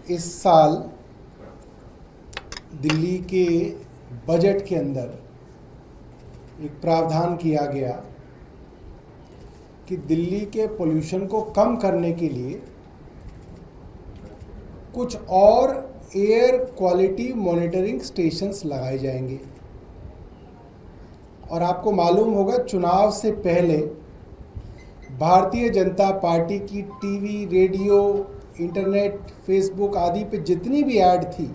इस साल दिल्ली के बजट के अंदर एक प्रावधान किया गया कि दिल्ली के पोल्यूशन को कम करने के लिए कुछ और एयर क्वालिटी मॉनिटरिंग स्टेशंस लगाए जाएंगे। और आपको मालूम होगा, चुनाव से पहले भारतीय जनता पार्टी की टीवी, रेडियो, इंटरनेट, फेसबुक आदि पे जितनी भी ऐड थी,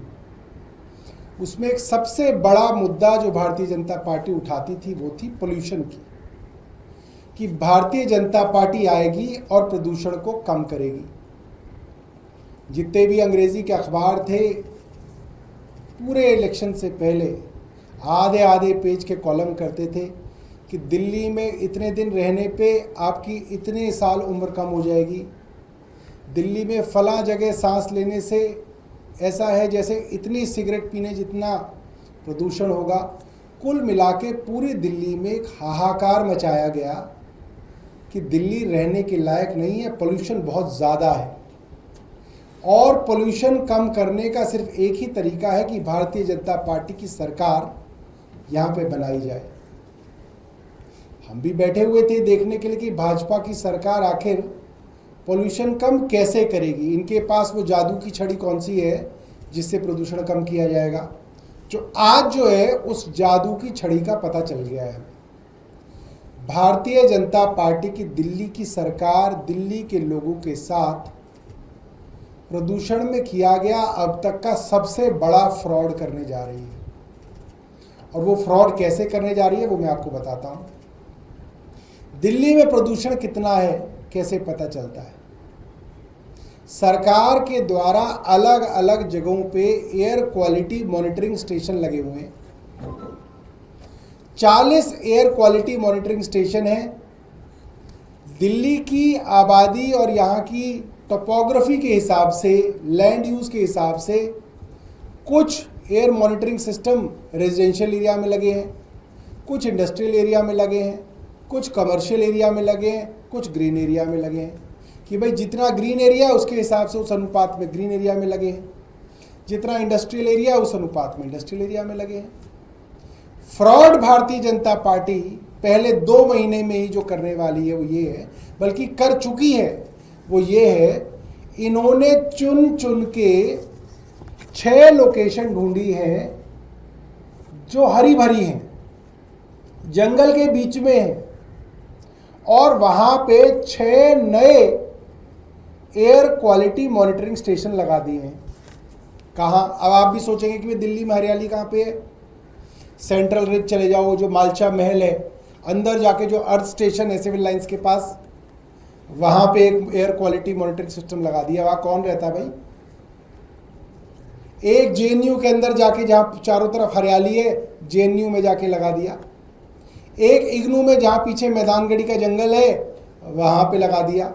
उसमें एक सबसे बड़ा मुद्दा जो भारतीय जनता पार्टी उठाती थी वो थी पोल्यूशन की, कि भारतीय जनता पार्टी आएगी और प्रदूषण को कम करेगी। जितने भी अंग्रेजी के अखबार थे, पूरे इलेक्शन से पहले आधे आधे पेज के कॉलम करते थे कि दिल्ली में इतने दिन रहने पे आपकी इतने साल उम्र कम हो जाएगी, दिल्ली में फलां जगह सांस लेने से ऐसा है जैसे इतनी सिगरेट पीने जितना प्रदूषण होगा। कुल मिला के पूरी दिल्ली में एक हाहाकार मचाया गया कि दिल्ली रहने के लायक नहीं है, पोल्यूशन बहुत ज़्यादा है। और पोल्यूशन कम करने का सिर्फ एक ही तरीका है कि भारतीय जनता पार्टी की सरकार यहाँ पे बनाई जाए। हम भी बैठे हुए थे देखने के लिए कि भाजपा की सरकार आखिर पोल्यूशन कम कैसे करेगी। इनके पास वो जादू की छड़ी कौन सी है जिससे प्रदूषण कम किया जाएगा। जो आज जो है उस जादू की छड़ी का पता चल गया है। भारतीय जनता पार्टी की दिल्ली की सरकार दिल्ली के लोगों के साथ प्रदूषण में किया गया अब तक का सबसे बड़ा फ्रॉड करने जा रही है। और वो फ्रॉड कैसे करने जा रही है वो मैं आपको बताता हूँ। दिल्ली में प्रदूषण कितना है कैसे पता चलता है? सरकार के द्वारा अलग अलग जगहों पे एयर क्वालिटी मॉनिटरिंग स्टेशन लगे हुए हैं। 40 एयर क्वालिटी मॉनिटरिंग स्टेशन है। दिल्ली की आबादी और यहाँ की टोपोग्राफी के हिसाब से, लैंड यूज़ के हिसाब से कुछ air monitoring system residential area में लगे हैं, कुछ इंडस्ट्रियल एरिया में लगे हैं, कुछ कमर्शियल एरिया में लगे हैं, कुछ ग्रीन एरिया में लगे हैं। कि भाई जितना ग्रीन एरिया है उसके हिसाब से उस अनुपात में ग्रीन एरिया में लगे हैं, जितना इंडस्ट्रियल एरिया उस अनुपात में इंडस्ट्रियल एरिया में लगे हैं। फ्रॉड भारतीय जनता पार्टी पहले 2 महीने में ही जो करने वाली है वो ये है, बल्कि कर चुकी है, वो ये है, इन्होंने चुन चुन के 6 लोकेशन ढूंढी है जो हरी भरी हैं, जंगल के बीच में है, और वहां पे 6 नए एयर क्वालिटी मॉनिटरिंग स्टेशन लगा दिए हैं। कहाँ? अब आप भी सोचेंगे कि दिल्ली में हरियाली कहाँ पे है? सेंट्रल रिज चले जाओ, जो मालचा महल है, अंदर जाके जो अर्थ स्टेशन है सिविल लाइंस के पास, वहां पे एक एयर क्वालिटी मॉनिटरिंग सिस्टम लगा दिया। वहां कौन रहता है भाई? एक जेएनयू के अंदर जाके, जहां चारों तरफ हरियाली है, जेएनयू में जाके लगा दिया। एक इग्नू में जहां पीछे मैदानगढ़ी का जंगल है वहां पे लगा दिया।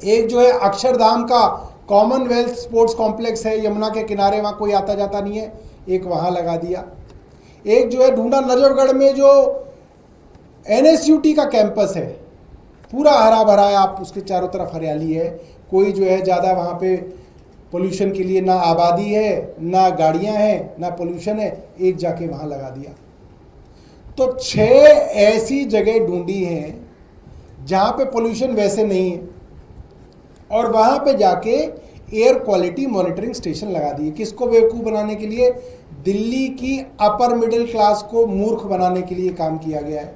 एक जो है अक्षरधाम का कॉमनवेल्थ स्पोर्ट्स कॉम्प्लेक्स है यमुना के किनारे, वहां कोई आता जाता नहीं है, एक वहां लगा दिया। एक जो है ढूंढा नजफगढ़ में जो एनएसयूटी का कैंपस है, पूरा हरा भरा है, आप उसके चारों तरफ हरियाली है, कोई जो है ज़्यादा वहाँ पे पोल्यूशन के लिए ना आबादी है, ना गाड़ियाँ हैं, ना पोल्यूशन है, एक जाके वहाँ लगा दिया। तो 6 ऐसी जगह ढूंढी हैं जहाँ पे पोल्यूशन वैसे नहीं है, और वहाँ पे जाके एयर क्वालिटी मॉनिटरिंग स्टेशन लगा दिए। किसको बेवकूफ़ बनाने के लिए? दिल्ली की अपर मिडिल क्लास को मूर्ख बनाने के लिए काम किया गया है।